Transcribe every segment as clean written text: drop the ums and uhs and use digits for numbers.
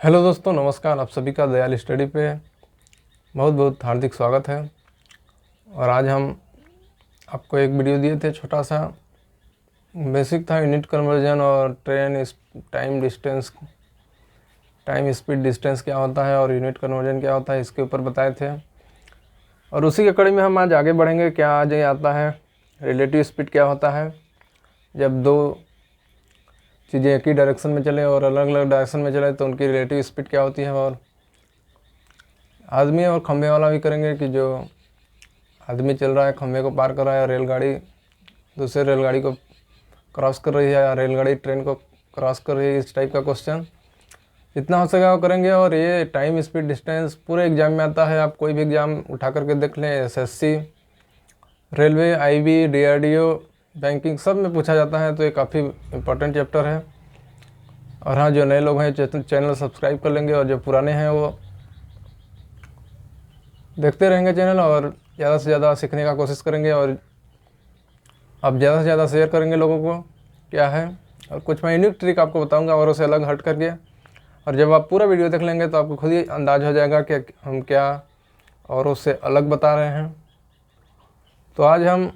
Hello दोस्तों, नमस्कार। आप सभी का दयाल स्टडी पे बहुत बहुत हार्दिक स्वागत है। और आज हम आपको एक वीडियो दिए थे, छोटा सा बेसिक था। यूनिट कन्वर्जन और ट्रेन टाइम स्पीड डिस्टेंस क्या होता है और यूनिट कन्वर्जन क्या होता है, इसके ऊपर बताए थे। और उसी के कड़ी में हम आज आगे बढ़ेंगे। क्या आज ये आता है रिलेटिव स्पीड क्या होता है, जब दो चीज़ें एक ही डायरेक्शन में चले और अलग अलग डायरेक्शन में चले तो उनकी रिलेटिव स्पीड क्या होती है। और आदमी और खंभे वाला भी करेंगे कि जो आदमी चल रहा है, खंभे को पार कर रहा है, और रेलगाड़ी दूसरे रेलगाड़ी को क्रॉस कर रही है, या रेलगाड़ी ट्रेन को क्रॉस कर रही है। इस टाइप का क्वेश्चन जितना हो सकेगा वो करेंगे। और ये टाइम स्पीड डिस्टेंस पूरे एग्जाम में आता है। आप कोई भी एग्ज़ाम उठा करके देख लें, SSC, railway, IB, DRDO, banking, सब में पूछा जाता है। तो ये काफ़ी इम्पोर्टेंट चैप्टर है। और हाँ, जो नए लोग हैं चैनल सब्सक्राइब कर लेंगे, और जो पुराने हैं वो देखते रहेंगे चैनल, और ज़्यादा से ज़्यादा सीखने का कोशिश करेंगे। और आप ज़्यादा से ज़्यादा शेयर करेंगे लोगों को क्या है। और कुछ मैं यूनिक ट्रिक आपको बताऊंगा औरों से अलग हट करके। और जब आप पूरा वीडियो देख लेंगे तो आपको खुद ही अंदाज़ हो जाएगा कि हम क्या औरों से अलग बता रहे हैं। तो आज हम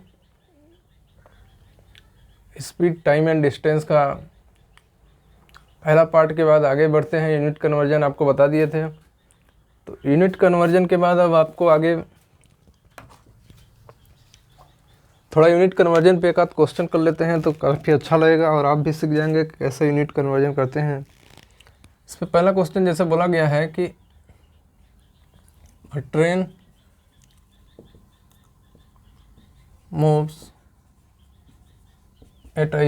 स्पीड, टाइम एंड डिस्टेंस का पहला पार्ट के बाद आगे बढ़ते हैं। यूनिट कन्वर्जन आपको बता दिए थे। तो यूनिट कन्वर्जन के बाद अब आपको आगे थोड़ा यूनिट कन्वर्जन पे एक आध क्वेश्चन कर लेते हैं, तो काफ़ी अच्छा लगेगा और आप भी सीख जाएंगे कि कैसे यूनिट कन्वर्जन करते हैं। इस पर पहला क्वेश्चन जैसे बोला गया है कि train moves eight a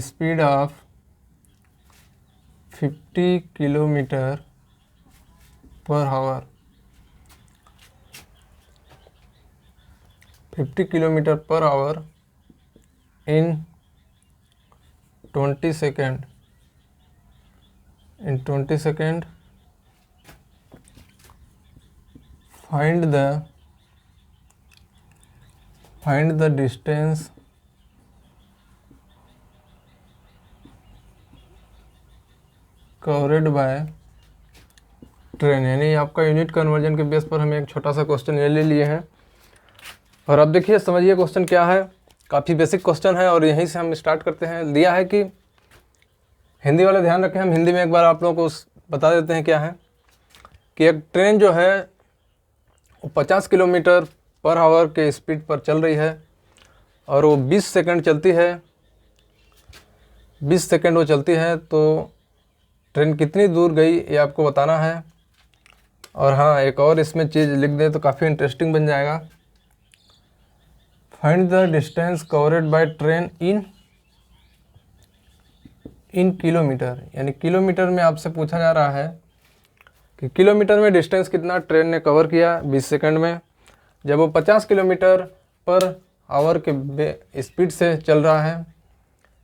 speed of 50 kilometre per hour. 50 kilometre per hour in 20 second. In 20 second find the distance covered by train. यानी आपका यूनिट कन्वर्जन के बेस पर हम एक छोटा सा क्वेश्चन ये ले लिए हैं। और अब देखिए, समझिए क्वेश्चन क्या है। काफ़ी बेसिक क्वेश्चन है और यहीं से हम स्टार्ट करते हैं। दिया है कि हिंदी वाले ध्यान रखें, हम हिंदी में एक बार आप लोगों को बता देते हैं क्या है। कि एक ट्रेन जो है वो 50 किलोमीटर पर आवर के स्पीड पर चल रही है, और वो 20 सेकंड चलती है। 20 सेकंड वो चलती है, तो ट्रेन कितनी दूर गई ये आपको बताना है। और हाँ, एक और इसमें चीज़ लिख दें तो काफ़ी इंटरेस्टिंग बन जाएगा। Find the distance covered by train in kilometre. यानी किलोमीटर में आपसे पूछा जा रहा है कि किलोमीटर में डिस्टेंस कितना ट्रेन ने कवर किया 20 सेकंड में, जब वो 50 किलोमीटर पर आवर के स्पीड से चल रहा है।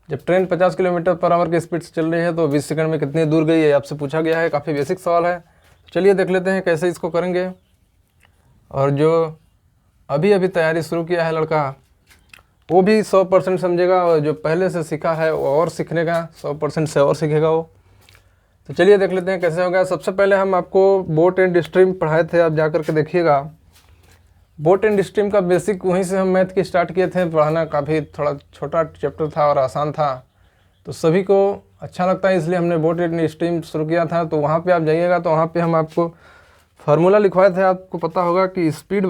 जब ट्रेन 50 किलोमीटर पर आवर की स्पीड से चल रही है तो 20 सेकंड में कितनी दूर गई है आपसे पूछा गया है। काफ़ी बेसिक सवाल है। चलिए देख लेते हैं कैसे इसको करेंगे। और जो अभी अभी तैयारी शुरू किया है लड़का, वो भी 100% समझेगा, और जो पहले से सीखा है वो और सीखने का 100% से और सीखेगा वो। तो चलिए देख लेते हैं कैसे होगा। सबसे पहले हम आपको बोट एंड स्ट्रीम पढ़ाए थे, आप जा करके देखिएगा। बोट एंड स्ट्रीम का बेसिक वहीं से हम मैथ की स्टार्ट किए थे पढ़ाना। काफ़ी थोड़ा छोटा चैप्टर था और आसान था, तो सभी को अच्छा लगता है, इसलिए हमने बोट एंड स्ट्रीम शुरू किया था। तो वहाँ पे आप जाइएगा तो वहाँ पे हम आपको फार्मूला लिखवाए थे। आपको पता होगा कि स्पीड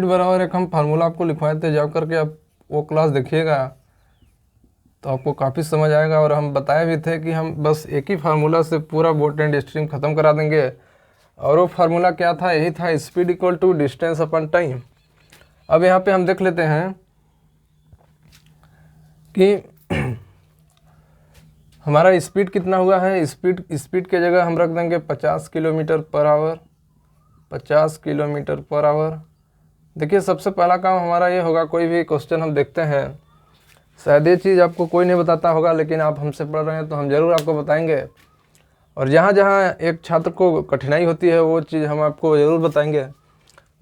बराबर एक हम फार्मूला आपको लिखवाए थे। जा करके आप वो क्लास देखिएगा तो आपको काफ़ी समझ आएगा। और हम बताए भी थे कि हम बस एक ही फार्मूला से पूरा बोट एंड स्ट्रीम ख़त्म करा देंगे। और वो फार्मूला क्या था? यही था, speed equal to distance upon time. अब यहाँ पे हम देख लेते हैं कि हमारा स्पीड कितना हुआ है। स्पीड के जगह हम रख देंगे 50 kilometre per hour. 50 kilometre per hour. देखिए, सबसे पहला काम हमारा ये होगा, कोई भी क्वेश्चन हम देखते हैं, शायद ये चीज़ आपको कोई नहीं बताता होगा, लेकिन आप हमसे पढ़ रहे हैं तो हम ज़रूर आपको बताएंगे। और जहाँ जहाँ एक छात्र को कठिनाई होती है वो चीज़ हम आपको ज़रूर बताएंगे।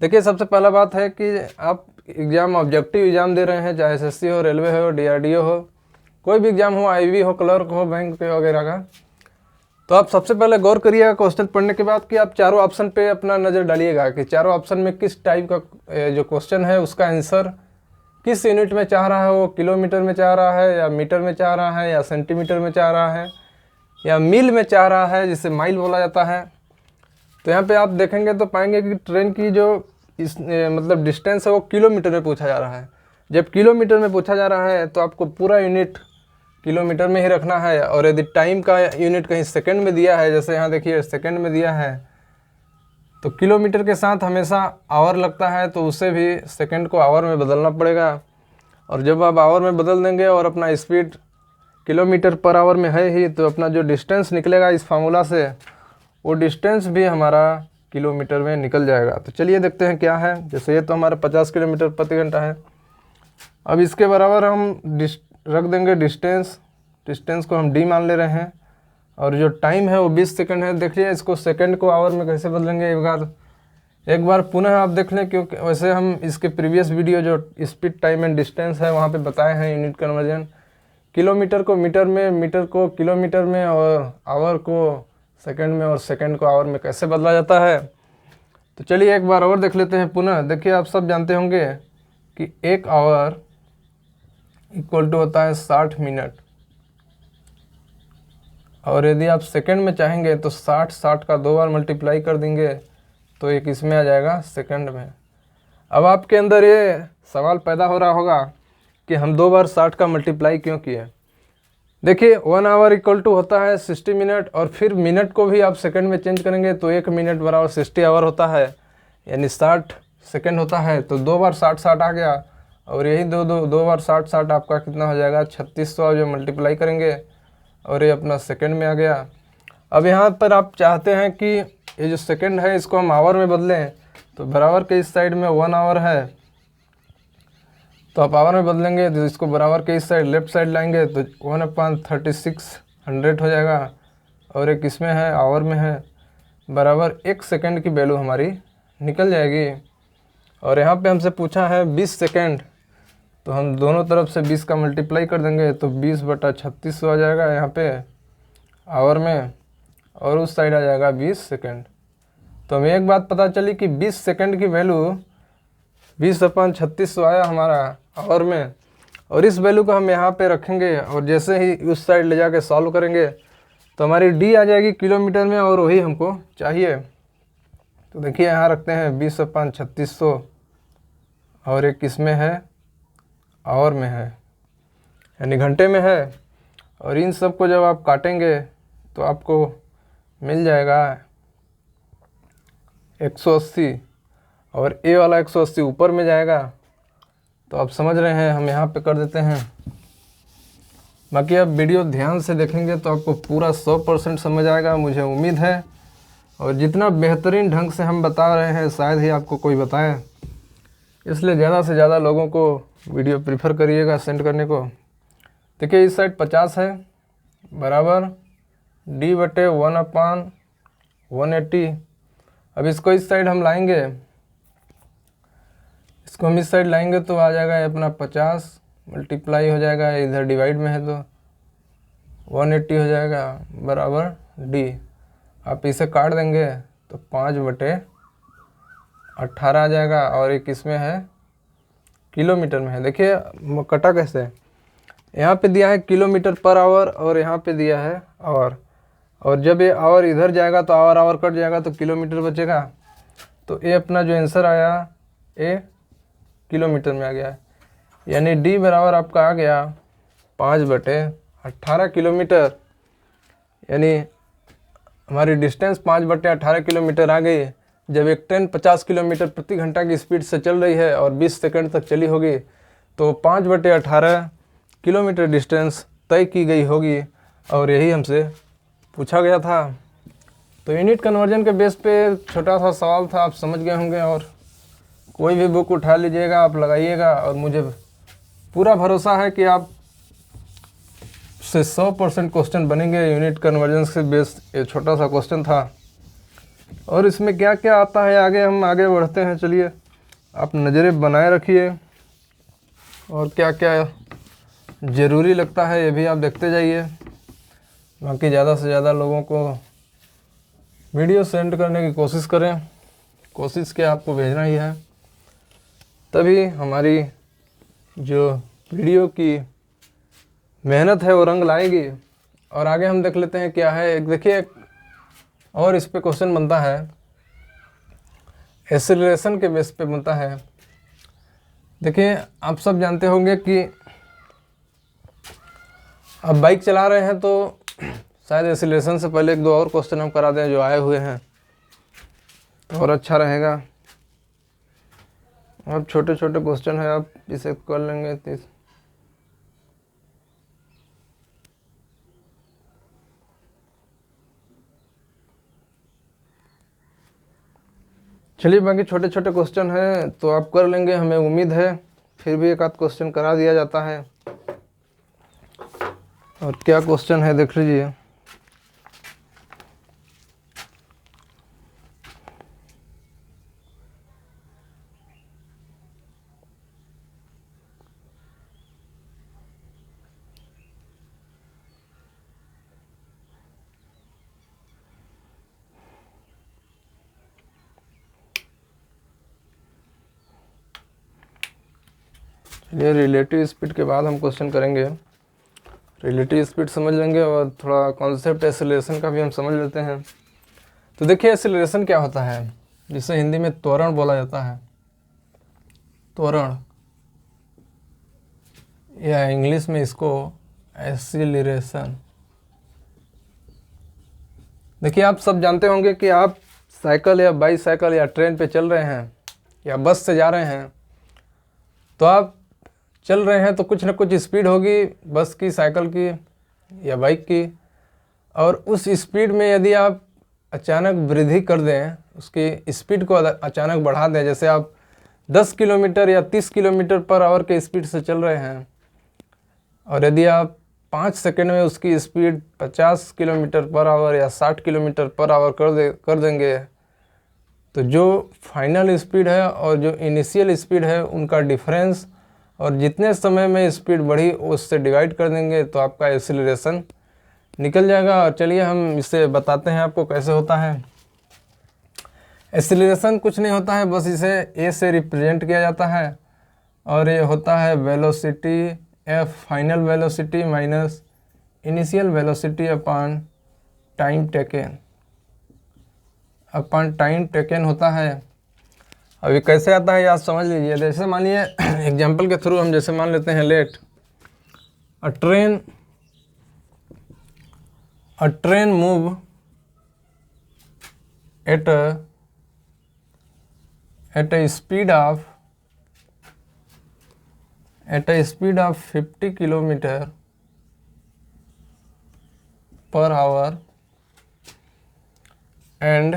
देखिए, सबसे पहला बात है कि आप एग्ज़ाम ऑब्जेक्टिव एग्ज़ाम दे रहे हैं, चाहे एसएससी हो, रेलवे हो, डीआरडीओ हो, कोई भी एग्जाम हो, आईवी हो, क्लर्क हो, बैंक पे वगैरह का, तो आप सबसे पहले गौर करिएगा क्वेश्चन पढ़ने के बाद कि आप चारों ऑप्शन पे अपना नज़र डालिएगा कि चारों ऑप्शन में किस टाइप का जो क्वेश्चन है उसका आंसर किस यूनिट में चाह रहा है, वो किलोमीटर में चाह रहा है या मीटर में चाह रहा है या सेंटीमीटर में चाह रहा है या मील में चाह रहा है, जिसे माइल बोला जाता है। तो यहाँ पे आप देखेंगे तो पाएंगे कि ट्रेन की जो मतलब डिस्टेंस है वो किलोमीटर में पूछा जा रहा है। जब किलोमीटर में पूछा जा रहा है तो आपको पूरा यूनिट किलोमीटर में ही रखना है, और यदि टाइम का यूनिट कहीं सेकंड में दिया है, जैसे यहाँ देखिए सेकंड में दिया है, तो किलोमीटर के साथ हमेशा आवर लगता है, तो उसे भी सेकंड को आवर में बदलना पड़ेगा। और जब आप आवर में बदल देंगे और अपना स्पीड किलोमीटर पर आवर में है ही, तो अपना जो डिस्टेंस निकलेगा इस फार्मूला से, वो डिस्टेंस भी हमारा किलोमीटर में निकल जाएगा। तो चलिए देखते हैं क्या है। जैसे ये तो हमारा 50 किलोमीटर प्रति घंटा है। अब इसके बराबर हम रख देंगे डिस्टेंस को हम डी मान ले रहे हैं, और जो टाइम है वो 20 सेकंड है। देखिए इसको सेकंड को आवर में कैसे बदलेंगे, एक बार पुनः आप देख लें, क्योंकि वैसे हम इसके प्रीवियस वीडियो जो स्पीड, टाइम एंड डिस्टेंस है वहाँ पे बताए हैं यूनिट कन्वर्जन, किलोमीटर को मीटर में, मीटर को किलोमीटर में, और आवर को सेकंड में, और सेकंड को आवर में कैसे बदला जाता है। तो चलिए एक बार और देख लेते हैं पुनः। देखिए आप सब जानते होंगे कि 1 आवर इक्वल टू होता है 60 मिनट, और यदि आप सेकंड में चाहेंगे तो 60 का 2 बार मल्टीप्लाई कर देंगे तो एक इसमें आ जाएगा सेकंड में। अब आपके अंदर ये सवाल पैदा हो रहा होगा कि हम 2 बार 60 का मल्टीप्लाई क्यों किए। देखिए 1 आवर इक्वल टू होता है 60 मिनट, और फिर मिनट को भी आप सेकंड में चेंज करेंगे तो 1 मिनट बराबर 60 आवर होता है, यानी 60 सेकंड होता है। तो 2 बार 60 आ गया, और यही दो बार 60 आपका कितना हो जाएगा 3600, जो मल्टीप्लाई करेंगे, और ये अपना सेकंड में आ गया। अब यहाँ पर आप चाहते हैं कि ये जो सेकंड है इसको हम आवर में बदलें, तो बराबर के इस साइड में 1 आवर है, तो आप आवर में बदलेंगे तो इसको बराबर के इस साइड लेफ्ट साइड लाएंगे तो 1/3600 हो जाएगा, और एक इसमें है आवर में है, बराबर 1 सेकंड की वैल्यू हमारी निकल जाएगी। और यहाँ पे हमसे पूछा है 20 सेकंड, तो हम दोनों तरफ से 20 का मल्टीप्लाई कर देंगे तो 20/3600 आ जाएगा यहाँ पे आवर में, और उस साइड आ जाएगा 20 सेकंड। तो हमें एक बात पता चली कि 20 सेकंड की वैल्यू 20/3600 आया हमारा आवर में, और इस वैल्यू को हम यहाँ पे रखेंगे, और जैसे ही उस साइड ले जाके सॉल्व करेंगे तो हमारी डी आ जाएगी किलोमीटर में, और वही हमको चाहिए। तो देखिए यहाँ रखते हैं 20/3600, और एक इसमें है आवर में है, यानी घंटे में है, और इन सब को जब आप काटेंगे तो आपको मिल जाएगा 180, और ए वाला 180 ऊपर में जाएगा। तो आप समझ रहे हैं, हम यहाँ पे कर देते हैं। बाकी आप वीडियो ध्यान से देखेंगे तो आपको पूरा 100% समझ आएगा, मुझे उम्मीद है। और जितना बेहतरीन ढंग से हम बता रहे हैं शायद ही आपको कोई बताए, इसलिए ज़्यादा से ज़्यादा लोगों को वीडियो प्रीफर करिएगा सेंड करने को। देखिए इस साइड 50 है, बराबर D/1/180। अब इसको इस साइड हम लाएंगे, इसको हम इस साइड लाएंगे तो आ जाएगा अपना 50 मल्टीप्लाई हो जाएगा, इधर डिवाइड में है तो 180 हो जाएगा, बराबर D। आप इसे काट देंगे तो 5/18 आ जाएगा, और एक इसमें है किलोमीटर में है। देखिए कटा कैसे, यहाँ पे दिया है किलोमीटर पर आवर, और यहाँ पे दिया है आवर, और जब ये आवर इधर जाएगा तो आवर कट जाएगा तो किलोमीटर बचेगा। तो ये अपना जो आंसर आया ये किलोमीटर में आ गया है, यानी डी बराबर आपका आ गया 5/18 किलोमीटर, यानी हमारी डिस्टेंस 5/18 किलोमीटर आ गई। जब एक ट्रेन 50 किलोमीटर प्रति घंटा की स्पीड से चल रही है और 20 सेकंड तक चली होगी, तो 5/18 किलोमीटर डिस्टेंस तय की गई होगी, और यही हमसे पूछा गया था। तो यूनिट कन्वर्जन के बेस पे छोटा सा सवाल था, आप समझ गए होंगे। और कोई भी बुक उठा लीजिएगा, आप लगाइएगा, और मुझे पूरा भरोसा है कि आप से 100% क्वेश्चन बनेंगे यूनिट कन्वर्जन से बेस। ये छोटा सा क्वेश्चन था, और इसमें क्या क्या आता है आगे हम आगे बढ़ते हैं। चलिए आप नज़रें बनाए रखिए, और क्या क्या ज़रूरी लगता है, ये भी आप देखते जाइए। बाकी ज़्यादा से ज़्यादा लोगों को वीडियो सेंड करने की कोशिश करें, कोशिश क्या आपको भेजना ही है, तभी हमारी जो वीडियो की मेहनत है वो रंग लाएगी। और आगे हम देख लेते हैं क्या है। एक देखिए, और इस पे क्वेश्चन बनता है, एक्सेलरेशन के बेस पे बनता है। देखिए, आप सब जानते होंगे कि अब बाइक चला रहे हैं तो शायद एक्सेलरेशन से पहले एक दो और क्वेश्चन हम करा दें जो आए हुए हैं तो और अच्छा रहेगा। अब छोटे छोटे क्वेश्चन है, आप इसे कर लेंगे। चलिए, बाकी छोटे छोटे क्वेश्चन हैं तो आप कर लेंगे, हमें उम्मीद है। फिर भी एक आध क्वेश्चन करा दिया जाता है। और क्या क्वेश्चन है देख लीजिए। चलिए, रिलेटिव स्पीड के बाद हम क्वेश्चन करेंगे। रिलेटिव स्पीड समझ लेंगे और थोड़ा कॉन्सेप्ट एक्सेलरेशन का भी हम समझ लेते हैं। तो देखिए, एक्सेलरेशन क्या होता है, जिसे हिंदी में त्वरण बोला जाता है। त्वरण, या इंग्लिश में इसको एक्सीलरेशन। देखिए, आप सब जानते होंगे कि आप साइकिल या बाईसाइकिल या ट्रेन पे चल रहे हैं या बस से जा रहे हैं, तो आप चल रहे हैं तो कुछ ना कुछ स्पीड होगी बस की, साइकिल की या बाइक की। और उस स्पीड में यदि आप अचानक वृद्धि कर दें, उसकी स्पीड को अचानक बढ़ा दें, जैसे आप 10 किलोमीटर या 30 किलोमीटर पर आवर के स्पीड से चल रहे हैं और यदि आप 5 सेकंड में उसकी स्पीड 50 किलोमीटर पर आवर या 60 किलोमीटर पर आवर कर देंगे, तो जो फाइनल स्पीड है और जो इनिशियल स्पीड है उनका डिफरेंस और जितने समय में स्पीड बढ़ी उससे डिवाइड कर देंगे तो आपका एक्सीलरेशन निकल जाएगा। और चलिए हम इसे बताते हैं आपको कैसे होता है। एक्सीलरेशन कुछ नहीं होता है, बस इसे ए से रिप्रेजेंट किया जाता है और ये होता है velocity F, final velocity minus initial velocity upon time taken होता है। अभी कैसे आता है आप समझ लीजिए। जैसे मान लीजिए एग्जाम्पल के थ्रू हम जैसे मान लेते हैं, let a train move at a speed of 50 kilometer per hour and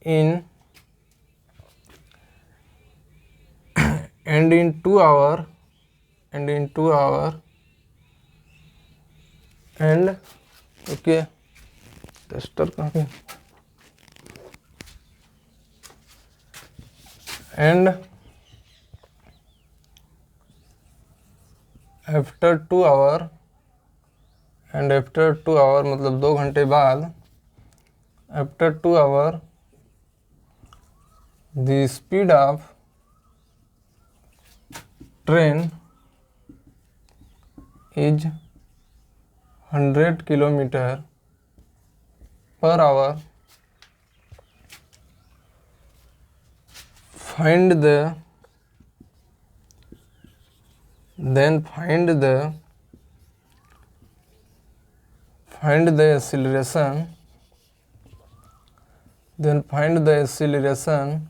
in 2 hour and okay, tester कहाँ पे, and after 2 hour मतलब 2 घंटे बाद, after 2 hour the speed of train is 100 kilometer per hour. Find the acceleration. Then find the acceleration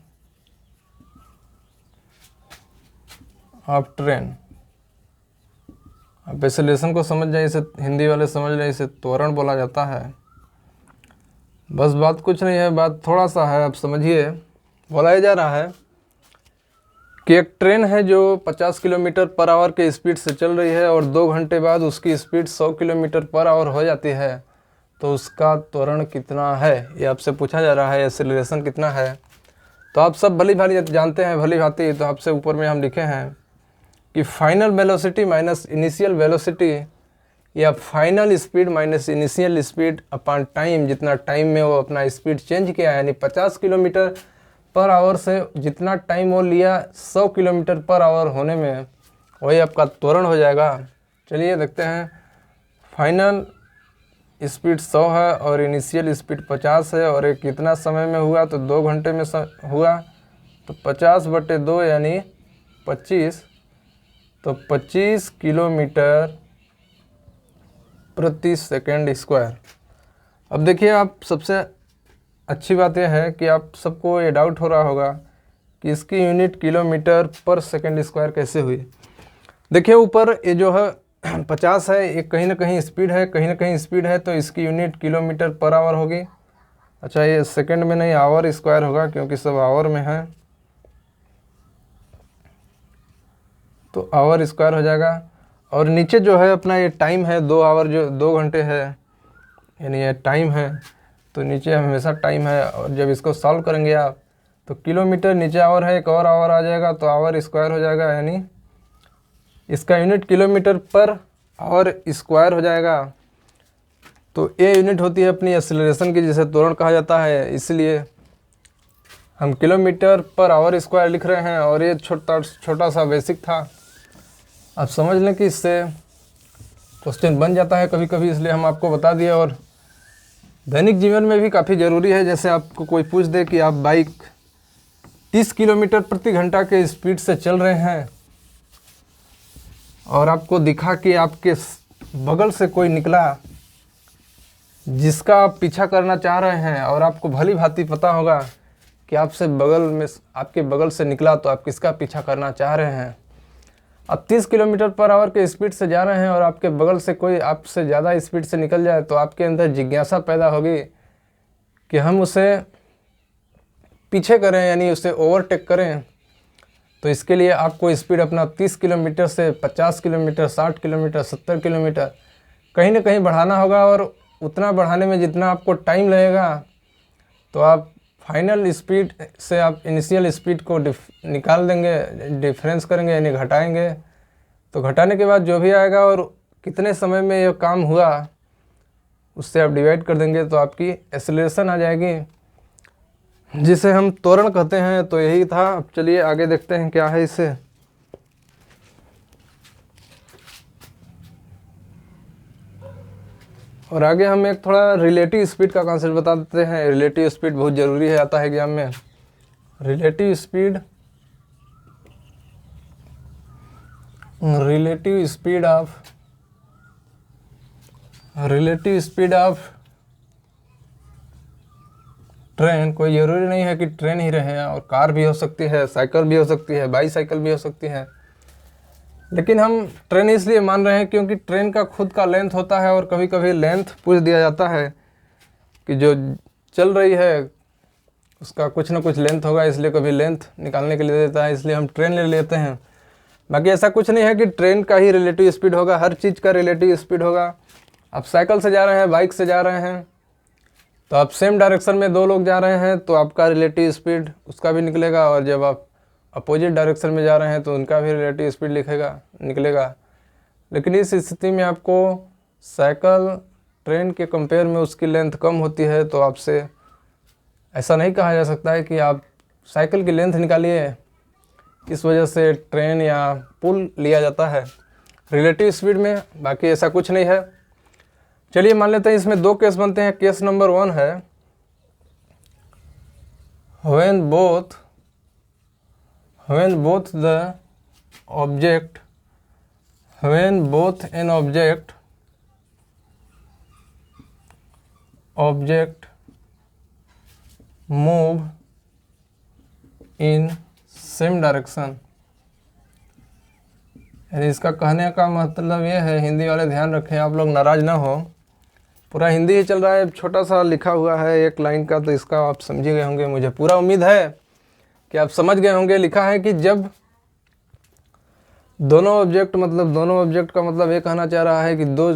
of train. आप acceleration को समझ जाए, इसे हिंदी वाले समझ जाए, इसे त्वरण बोला जाता है। बस बात कुछ नहीं है, बात थोड़ा सा है, आप समझिए। बोला जा रहा है कि एक ट्रेन है जो 50 किलोमीटर पर आवर के स्पीड से चल रही है और 2 घंटे बाद उसकी स्पीड 100 किलोमीटर पर आवर हो जाती है, तो उसका त्वरण कितना है, ये आपसे पूछा जा रहा है। एक्सेलरेशन कितना है, तो आप सब भली भांति जानते हैं, भली भांति। तो आपसे ऊपर में हम लिखे हैं कि final velocity minus initial velocity या final speed minus initial speed upon time, जितना टाइम में वो अपना स्पीड चेंज किया है, यानी 50 किलोमीटर पर आवर से जितना टाइम वो लिया 100 किलोमीटर पर आवर होने में, वही आपका त्वरण हो जाएगा। चलिए देखते हैं। फाइनल स्पीड 100 है और इनिशियल स्पीड 50 है और ये कितना समय में हुआ, तो 2 घंटे में हुआ, तो 50/2 यानी 25, तो 25 किलोमीटर प्रति सेकंड स्क्वायर। अब देखिए, आप सबसे अच्छी बात यह है कि आप सबको ये डाउट हो रहा होगा कि इसकी यूनिट किलोमीटर पर सेकंड स्क्वायर कैसे हुई। देखिए ऊपर ये जो है 50 है, ये कहीं ना कहीं स्पीड है, कहीं ना कहीं स्पीड है, तो इसकी यूनिट किलोमीटर पर आवर होगी। अच्छा, ये सेकंड में नहीं, आवर स्क्वायर होगा क्योंकि सब आवर में है, तो आवर स्क्वायर हो जाएगा। और नीचे जो है अपना ये टाइम है 2 आवर, जो 2 घंटे है, यानी ये टाइम है, तो नीचे हमेशा टाइम है। और जब इसको सॉल्व करेंगे आप, तो किलोमीटर नीचे आवर है, एक और आवर आ जाएगा, तो आवर स्क्वायर हो जाएगा, यानी इसका unit kilometre per hour square हो जाएगा। तो ये यूनिट होती है अपनी एक्सीलरेशन की, जिसे त्वरण कहा जाता है, इसलिए हम किलोमीटर पर आवर स्क्वायर लिख रहे हैं। और ये छोटा सा बेसिक था, आप समझ लें कि इससे क्वेश्चन बन जाता है कभी कभी, इसलिए हम आपको बता दिए। और दैनिक जीवन में भी काफ़ी ज़रूरी है। जैसे आपको कोई पूछ दे कि आप बाइक 30 किलोमीटर प्रति घंटा के स्पीड से चल रहे हैं और आपको दिखा कि आपके बगल से कोई निकला जिसका आप पीछा करना चाह रहे हैं, और आपको भली भांति पता होगा कि आपके बगल से निकला, तो आप किसका पीछा करना चाह रहे हैं। अब 30 किलोमीटर पर आवर के स्पीड से जा रहे हैं और आपके बगल से कोई आपसे ज़्यादा स्पीड से निकल जाए, तो आपके अंदर जिज्ञासा पैदा होगी कि हम उसे पीछे करें, यानी उसे ओवरटेक करें। तो इसके लिए आपको स्पीड अपना 30 किलोमीटर से 50 किलोमीटर, 60 किलोमीटर, 70 किलोमीटर कहीं ना कहीं बढ़ाना होगा। और उतना बढ़ाने में जितना आपको टाइम लगेगा, तो आप फाइनल स्पीड से आप इनिशियल स्पीड को निकाल देंगे, डिफरेंस करेंगे, यानी घटाएंगे। तो घटाने के बाद जो भी आएगा और कितने समय में ये काम हुआ, उससे आप डिवाइड कर देंगे, तो आपकी एक्सेलरेशन आ जाएगी, जिसे हम त्वरण कहते हैं। तो यही था। अब चलिए आगे देखते हैं क्या है इससे। और आगे हम एक थोड़ा रिलेटिव स्पीड का कॉन्सेप्ट बता देते हैं। रिलेटिव स्पीड बहुत ज़रूरी है, आता है एग्जाम में। Relative speed of train. कोई ज़रूरी नहीं है कि ट्रेन ही रहे, और कार भी हो सकती है, साइकिल भी हो सकती है, बाईसाइकिल भी हो सकती है। लेकिन हम ट्रेन इसलिए मान रहे हैं क्योंकि ट्रेन का खुद का लेंथ होता है, और कभी कभी लेंथ पूछ दिया जाता है कि जो चल रही है उसका कुछ ना कुछ लेंथ होगा, इसलिए कभी लेंथ निकालने के लिए देता है, इसलिए हम ट्रेन ले लेते हैं। बाकी ऐसा कुछ नहीं है कि ट्रेन का ही रिलेटिव स्पीड होगा, हर चीज़ का रिलेटिव स्पीड होगा। आप साइकिल से जा रहे हैं, बाइक से जा रहे हैं, तो आप सेम डायरेक्शन में 2 लोग जा रहे हैं, तो आपका रिलेटिव स्पीड उसका भी निकलेगा। और जब आप अपोजिट डायरेक्शन में जा रहे हैं, तो उनका भी रिलेटिव स्पीड निकलेगा। लेकिन इस स्थिति में आपको साइकिल ट्रेन के कंपेयर में उसकी लेंथ कम होती है, तो आपसे ऐसा नहीं कहा जा सकता है कि आप साइकिल की लेंथ निकालिए, इस वजह से ट्रेन या पुल लिया जाता है रिलेटिव स्पीड में। बाकी ऐसा कुछ नहीं है। चलिए मान लेते हैं इसमें 2 केस बनते हैं। केस नंबर 1 है when both an object move in same direction। यानी इसका कहने का मतलब ये है, हिंदी वाले ध्यान रखें, आप लोग नाराज़ ना हो, पूरा हिंदी ही चल रहा है, छोटा सा लिखा हुआ है 1 लाइन का, तो इसका आप समझ गए होंगे। मुझे पूरा उम्मीद है कि आप समझ गए होंगे। लिखा है कि जब दोनों ऑब्जेक्ट का मतलब ये कहना चाह रहा है कि 2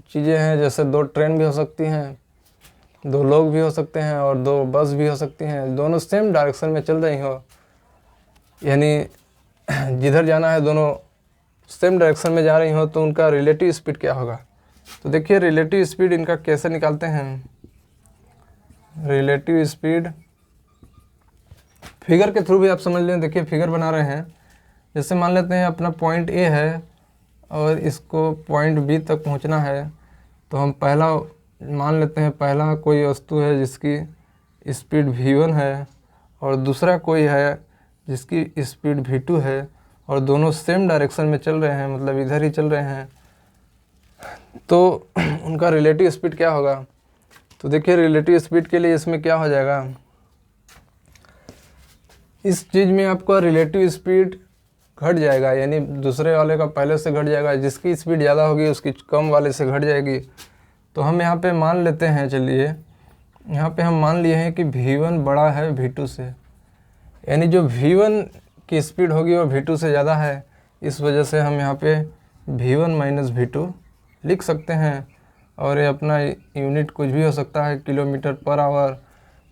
चीज़ें हैं, जैसे 2 ट्रेन भी हो सकती हैं, 2 लोग भी हो सकते हैं, और 2 बस भी हो सकती हैं, दोनों सेम डायरेक्शन में चल रही हो, यानी जिधर जाना है दोनों सेम डायरेक्शन में जा रही हो तो उनका रिलेटिव स्पीड क्या होगा। तो देखिए रिलेटिव स्पीड इनका कैसे निकालते हैं। रिलेटिव स्पीड फिगर के थ्रू भी आप समझ लें। देखिए फिगर बना रहे हैं, जैसे मान लेते हैं अपना पॉइंट ए है और इसको पॉइंट बी तक पहुंचना है, तो हम पहला मान लेते हैं, पहला कोई वस्तु है जिसकी स्पीड v1 है और दूसरा कोई है जिसकी स्पीड v2 है और दोनों सेम डायरेक्शन में चल रहे हैं, मतलब इधर ही चल रहे हैं, तो उनका रिलेटिव स्पीड क्या होगा। तो देखिए रिलेटिव स्पीड के लिए इसमें क्या हो जाएगा, इस चीज़ में आपका रिलेटिव स्पीड घट जाएगा, यानी दूसरे वाले का पहले से घट जाएगा, जिसकी स्पीड ज़्यादा होगी उसकी कम वाले से घट जाएगी। तो हम यहाँ पे मान लेते हैं, चलिए यहाँ पे हम मान लिए हैं कि v1 बड़ा है v2 से, यानी जो v1 की स्पीड होगी वो v2 से ज़्यादा है, इस वजह से हम यहाँ पे v1 माइनस v2 लिख सकते हैं। और ये अपना यूनिट कुछ भी हो सकता है, kilometre per hour,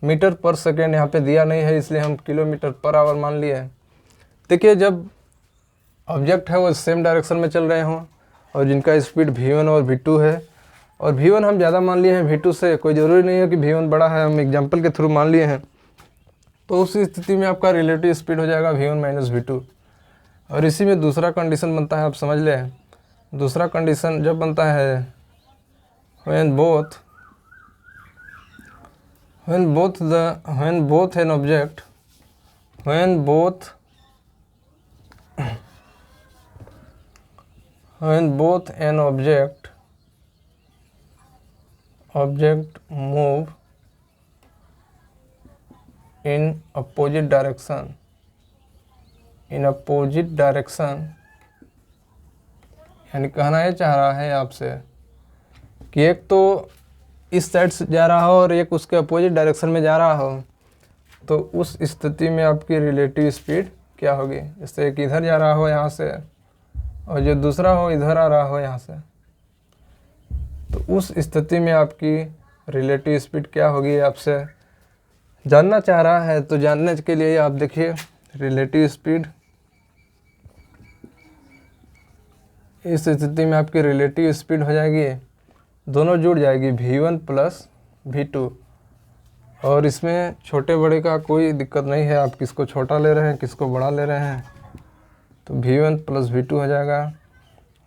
metre per second यहाँ पे दिया नहीं है इसलिए हम किलोमीटर पर आवर मान लिए। देखिए जब ऑब्जेक्ट है वो सेम डायरेक्शन में चल रहे हों और जिनका स्पीड v1 और v2 है, और v1 हम ज़्यादा मान लिए हैं v2 से, कोई ज़रूरी नहीं है कि v1 बड़ा है, हम एग्जांपल के थ्रू मान लिए हैं, तो उस स्थिति में आपका रिलेटिव स्पीड हो जाएगा v1 माइनस v2। और इसी में दूसरा कंडीशन बनता है, आप समझ लें। दूसरा कंडीशन जब बनता है when both an object when both an object move in opposite direction यानी कहना ये चाह रहा है आपसे कि एक तो इस साइड से जा रहा हो और एक उसके अपोजिट डायरेक्शन में जा रहा हो, तो उस स्थिति में आपकी रिलेटिव स्पीड क्या होगी। जैसे एक इधर जा रहा हो यहाँ से और जो दूसरा हो इधर आ रहा हो यहाँ से, तो उस स्थिति में आपकी रिलेटिव स्पीड क्या होगी आपसे जानना चाह रहा है। तो जानने के लिए आप देखिए रिलेटिव स्पीड, इस स्थिति में आपकी रिलेटिव स्पीड हो जाएगी, दोनों जुड़ जाएगी v1 प्लस v2, और इसमें छोटे बड़े का कोई दिक्कत नहीं है, आप किसको छोटा ले रहे हैं किसको बड़ा ले रहे हैं, तो v1 प्लस v2 हो जाएगा।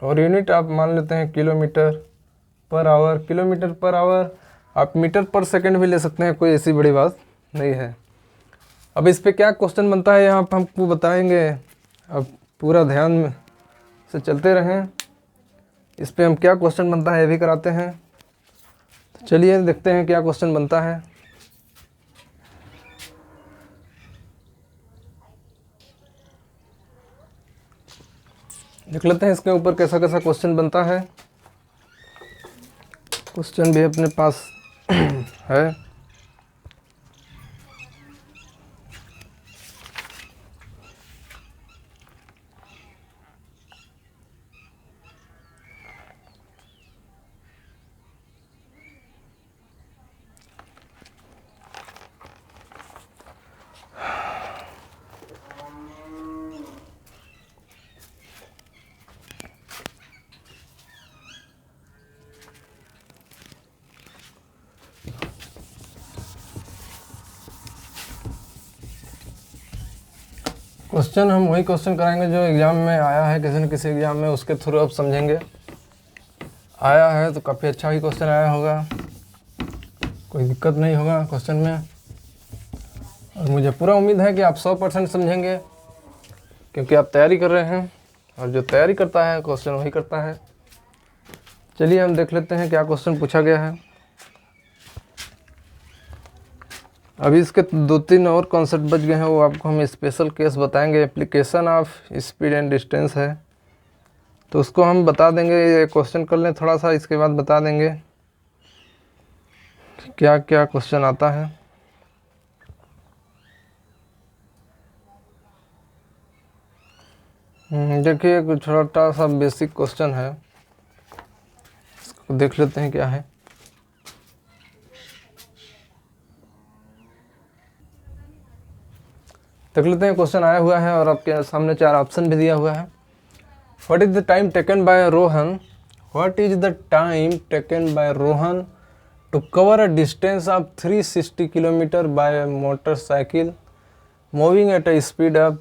और यूनिट आप मान लेते हैं kilometre per hour. Kilometre per hour आप मीटर पर सेकंड भी ले सकते हैं, कोई ऐसी बड़ी बात नहीं है। अब इस पे क्या क्वेश्चन बनता है यहाँ पर हमको बताएंगे, अब पूरा ध्यान से चलते रहें। इस पे हम क्या क्वेश्चन बनता है ये भी कराते हैं, तो चलिए देखते हैं क्या क्वेश्चन बनता है। देख लेते हैं इसके ऊपर कैसा कैसा क्वेश्चन बनता है। क्वेश्चन भी अपने पास है। क्वेश्चन हम वही क्वेश्चन कराएंगे जो एग्ज़ाम में आया है, किसी न किसी एग्ज़ाम में, उसके थ्रू आप समझेंगे। आया है तो काफ़ी अच्छा ही क्वेश्चन आया होगा, कोई दिक्कत नहीं होगा क्वेश्चन में। और मुझे पूरा उम्मीद है कि आप 100% समझेंगे, क्योंकि आप तैयारी कर रहे हैं, और जो तैयारी करता है क्वेश्चन वही करता है। चलिए हम देख लेते हैं क्या क्वेश्चन पूछा गया है। अभी इसके 2-3 और कॉन्सेप्ट बच गए हैं, वो आपको हम स्पेशल केस बताएंगे। Application of speed and distance है, तो उसको हम बता देंगे। ये क्वेश्चन कर लें थोड़ा सा, इसके बाद बता देंगे क्या क्या क्वेश्चन आता है। देखिए कुछ छोटा सा बेसिक क्वेश्चन है, इसको देख लेते हैं क्या है। देख लेते हैं क्वेश्चन आया हुआ है और आपके सामने 4 ऑप्शन भी दिया हुआ है। What is the time taken by Rohan, what is the time taken by Rohan to cover a distance of 360 kilometre by motorcycle moving at a speed of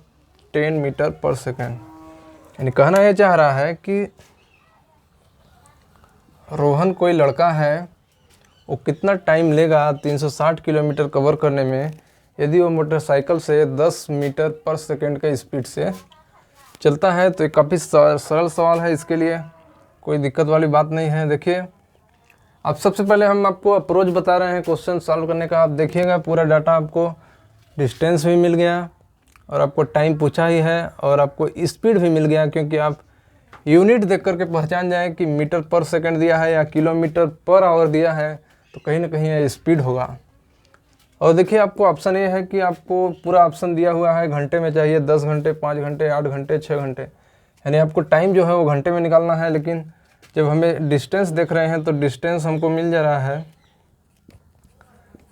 10 metre per second. यानी कहना यह चाह रहा है कि रोहन कोई लड़का है, वो कितना टाइम लेगा 360 किलोमीटर कवर करने में यदि वो मोटरसाइकिल से 10 मीटर पर सेकेंड के स्पीड से चलता है। तो ये काफ़ी सरल सवाल है, इसके लिए कोई दिक्कत वाली बात नहीं है। देखिए, अब सबसे पहले हम आपको अप्रोच बता रहे हैं क्वेश्चन सॉल्व करने का। आप देखिएगा पूरा डाटा, आपको डिस्टेंस भी मिल गया और आपको टाइम पूछा ही है और आपको स्पीड भी मिल गया, क्योंकि आप यूनिट देख करके पहचान जाएं कि मीटर पर सेकंड दिया है या किलोमीटर पर आवर दिया है, तो कहीं ना कहीं ये स्पीड होगा। और देखिए, आपको ऑप्शन ये है कि आपको पूरा ऑप्शन दिया हुआ है घंटे में चाहिए, 10 घंटे, 5 घंटे, 8 घंटे, 6 घंटे, यानी आपको टाइम जो है वो घंटे में निकालना है। लेकिन जब हमें डिस्टेंस देख रहे हैं तो डिस्टेंस हमको मिल जा रहा है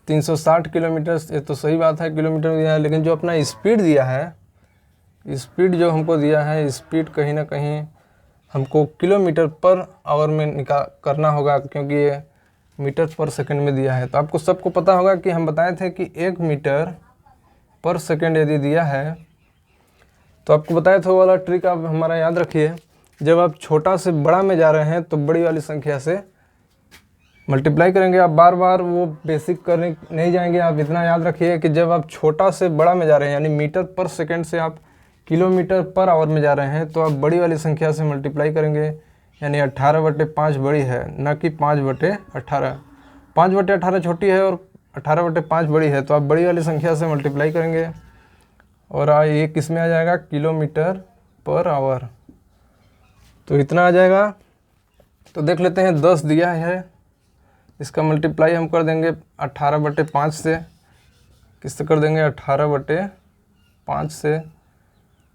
360 किलोमीटर। ये तो सही बात है, किलोमीटर में दिया है, लेकिन जो अपना स्पीड दिया है, स्पीड जो हमको दिया है, स्पीड कहीं ना कहीं हमको किलोमीटर पर आवर में करना होगा, क्योंकि ये मीटर पर सेकंड में दिया है। तो आपको सबको पता होगा कि हम बताए थे कि 1 मीटर पर सेकंड यदि दिया है तो आपको बताया था वो वाला ट्रिक आप हमारा याद रखिए। जब आप छोटा से बड़ा में जा रहे हैं तो बड़ी वाली संख्या से मल्टीप्लाई करेंगे। आप बार बार वो बेसिक करने नहीं जाएंगे। आप इतना याद रखिए कि जब आप छोटा से बड़ा में जा रहे हैं, यानी मीटर पर सेकंड से आप किलोमीटर पर आवर में जा रहे हैं, तो आप बड़ी वाली संख्या से मल्टीप्लाई करेंगे। यानी 18/5 बड़ी है, ना कि 5/18। 5/18 छोटी है और 18/5 बड़ी है, तो आप बड़ी वाली संख्या से मल्टीप्लाई करेंगे और ये किस में आ जाएगा, किलोमीटर पर आवर। तो इतना आ जाएगा। तो देख लेते हैं, 10 दिया है, इसका मल्टीप्लाई हम कर देंगे 18/5 से। किससे कर देंगे, 18/5 से।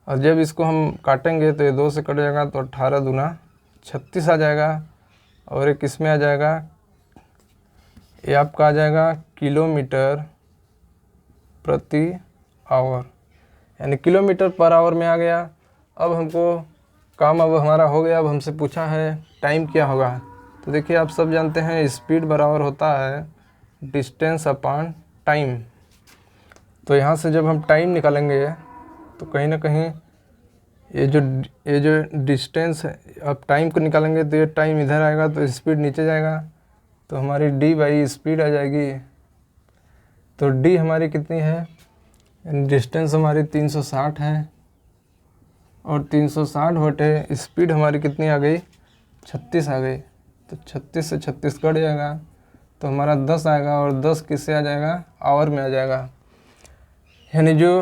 और जब इसको हम काटेंगे तो ये 2 से कट जाएगा, तो 18 दूना 36 आ जाएगा। और ये किस में आ जाएगा, ये आपका आ जाएगा किलोमीटर प्रति आवर, यानी किलोमीटर पर आवर में आ गया। अब हमको काम अब हमारा हो गया। अब हमसे पूछा है टाइम क्या होगा। तो देखिए, आप सब जानते हैं स्पीड बराबर होता है डिस्टेंस अपॉन टाइम। तो यहाँ से जब हम टाइम निकालेंगे तो कहीं ना कहीं ये जो डिस्टेंस है, अब टाइम को निकालेंगे तो ये टाइम इधर आएगा तो स्पीड नीचे जाएगा, तो हमारी डी बाई स्पीड आ जाएगी। तो डी हमारी कितनी है, डिस्टेंस हमारी 360 है और 360 बटे स्पीड हमारी कितनी आ गई, 36 आ गई। तो 36 से 36 कट जाएगा तो हमारा 10 आएगा और 10 किससे आ जाएगा, आवर में आ जाएगा। यानी जो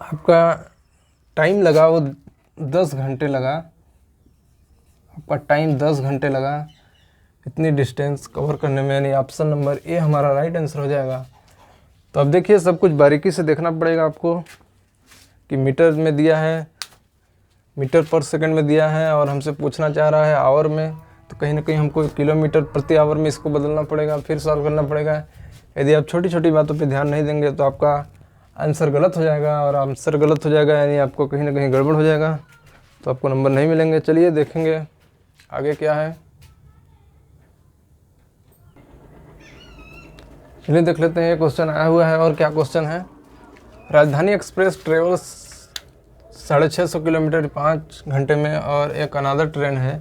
आपका टाइम लगा वो 10 घंटे लगा, आपका टाइम 10 घंटे लगा इतनी डिस्टेंस कवर करने में, यानी ऑप्शन नंबर ए हमारा राइट आंसर हो जाएगा। तो अब देखिए, सब कुछ बारीकी से देखना पड़ेगा आपको कि मीटर में दिया है, मीटर पर सेकंड में दिया है और हमसे पूछना चाह रहा है आवर में, तो कहीं ना कहीं हमको किलोमीटर प्रति आवर में इसको बदलना पड़ेगा, फिर सॉल्व करना पड़ेगा। यदि आप छोटी छोटी बातों पे ध्यान नहीं देंगे तो आपका आंसर गलत हो जाएगा, और आंसर गलत हो जाएगा यानी आपको कहीं ना कहीं गड़बड़ हो जाएगा, तो आपको नंबर नहीं मिलेंगे। चलिए देखेंगे आगे क्या है। चलिए देख लेते हैं, ये क्वेश्चन आया हुआ है। और क्या क्वेश्चन है, राजधानी एक्सप्रेस ट्रेवल्स 650 किलोमीटर 5 घंटे में, और एक अनादर ट्रेन है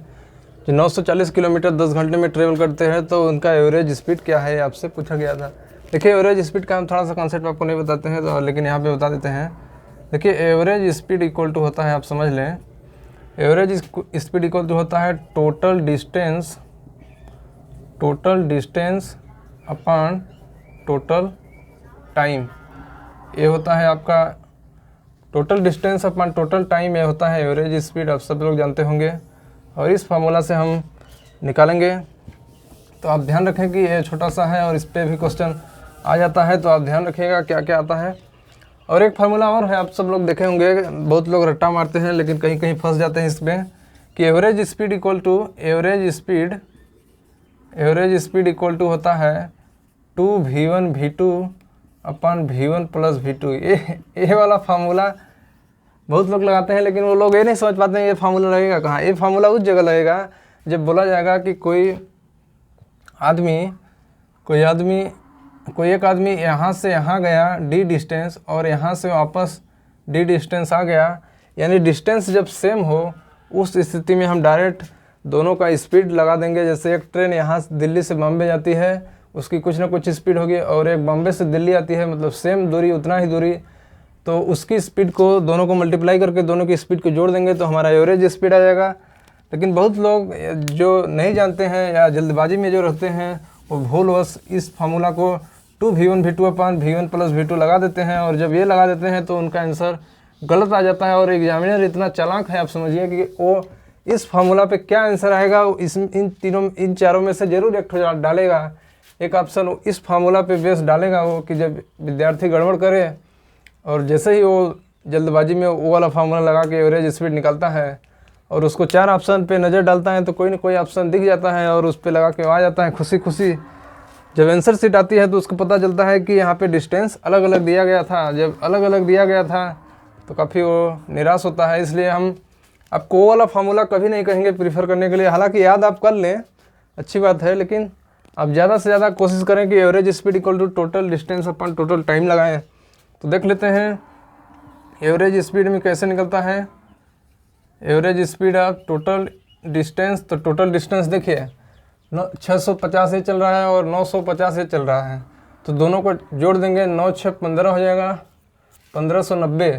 जो 940 किलोमीटर 10 घंटे में ट्रेवल करते हैं, तो उनका एवरेज स्पीड क्या है, आपसे पूछा गया था। देखिए, एवरेज स्पीड का हम थोड़ा सा कॉन्सेप्ट आपको नहीं बताते हैं, तो लेकिन यहाँ पे बता देते हैं। देखिए, एवरेज स्पीड इक्वल टू होता है, आप समझ लें, एवरेज स्पीड इक्वल टू होता है total distance upon total time. ये होता है आपका total distance upon total time, ये होता है एवरेज स्पीड, आप सब लोग जानते होंगे। और इस फार्मूला से हम निकालेंगे। तो आप ध्यान रखें कि ये छोटा सा है और इस पर भी क्वेश्चन आ जाता है, तो आप ध्यान रखिएगा क्या क्या आता है। और एक फार्मूला और है, आप सब लोग देखे होंगे, बहुत लोग रट्टा मारते हैं लेकिन कहीं कहीं फंस जाते हैं इसमें, कि एवरेज स्पीड इक्वल टू होता है 2v1 v2 upon v1 plus v2। ये वाला फार्मूला बहुत लोग लगाते हैं, लेकिन वो लोग ये नहीं समझ पाते हैं ये फार्मूला लगेगा कहाँ। ये फार्मूला उस जगह लगेगा जब बोला जाएगा कि कोई एक आदमी यहाँ से यहाँ गया d डिस्टेंस और यहाँ से वापस d डिस्टेंस आ गया, यानी डिस्टेंस जब सेम हो उस स्थिति में हम डायरेक्ट दोनों का स्पीड लगा देंगे। जैसे एक ट्रेन यहाँ से दिल्ली से बॉम्बे जाती है, उसकी कुछ ना कुछ स्पीड होगी, और एक बॉम्बे से दिल्ली आती है, मतलब सेम दूरी, उतना ही दूरी, तो उसकी स्पीड को दोनों को मल्टीप्लाई करके दोनों की स्पीड को जोड़ देंगे तो हमारा एवरेज स्पीड आ जाएगा। लेकिन बहुत लोग जो नहीं जानते हैं या जल्दबाजी में जो रहते हैं वो भूलवश इस फार्मूला को 2v1v2/v1 + v2 लगा देते हैं, और जब ये लगा देते हैं तो उनका आंसर गलत आ जाता है। और एग्जामिनर इतना चालाक है, आप समझिए कि वो इस फार्मूला पे क्या आंसर आएगा इन चारों में से ज़रूर एक डालेगा, एक ऑप्शन इस फार्मूला पे बेस डालेगा वो, कि जब विद्यार्थी गड़बड़ करे और जैसे ही वो जल्दबाजी में वो वाला फार्मूला लगा के एवरेज स्पीड निकालता है और उसको 4 ऑप्शन पे नज़र डालता है तो कोई ना कोई ऑप्शन दिख जाता है और उस पर लगा के आ जाता है खुशी खुशी। जब आंसर शीट आती है तो उसको पता चलता है कि यहाँ पे डिस्टेंस अलग अलग दिया गया था। जब अलग अलग दिया गया था तो काफ़ी वो निराश होता है। इसलिए हम आपको वो वाला फार्मूला कभी नहीं कहेंगे प्रीफर करने के लिए। हालांकि याद आप कर लें, अच्छी बात है, लेकिन आप ज़्यादा से ज़्यादा कोशिश करें कि average speed equal to total distance upon total time लगाएं। तो देख लेते हैं एवरेज स्पीड में कैसे निकलता है। Average speed of total distance, तो टोटल डिस्टेंस देखिए 650 से चल रहा है और 950 से चल रहा है, तो दोनों को जोड़ देंगे, 9 6 15 हो जाएगा 1590।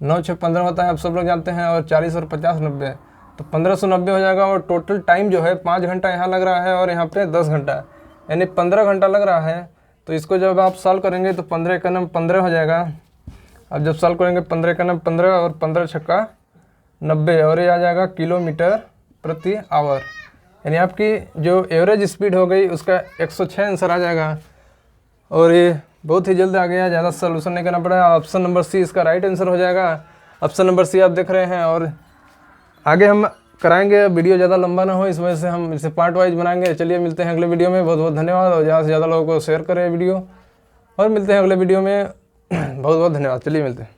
9 6 15 होता है, आप सब लोग जानते हैं, और 40 और 50 90, तो 1590 हो जाएगा। और टोटल टाइम जो है 5 घंटा यहाँ लग रहा है और यहाँ पे 10 घंटा, यानी 15 घंटा लग रहा है। तो इसको जब आप सॉल्व करेंगे तो 15 × 9 15 हो जाएगा। अब जब सॉल्व करेंगे 15 × 9 15 और 15 छक्का 90, और ये आ जाएगा किलोमीटर प्रति आवर, यानी आपकी जो एवरेज स्पीड हो गई उसका 106 आंसर आ जाएगा। और ये बहुत ही जल्द आ गया, ज़्यादा सोल्यूशन नहीं करना पड़ा। ऑप्शन नंबर सी इसका राइट आंसर हो जाएगा। ऑप्शन नंबर सी आप देख रहे हैं, और आगे हम कराएंगे, वीडियो ज़्यादा लंबा ना हो इस वजह से हम इसे पार्ट वाइज बनाएंगे। चलिए मिलते हैं अगले वीडियो में। बहुत बहुत धन्यवाद, और ज़्यादा से ज़्यादा लोगों को शेयर करें वीडियो, और मिलते हैं अगले वीडियो में। बहुत बहुत धन्यवाद। चलिए मिलते हैं।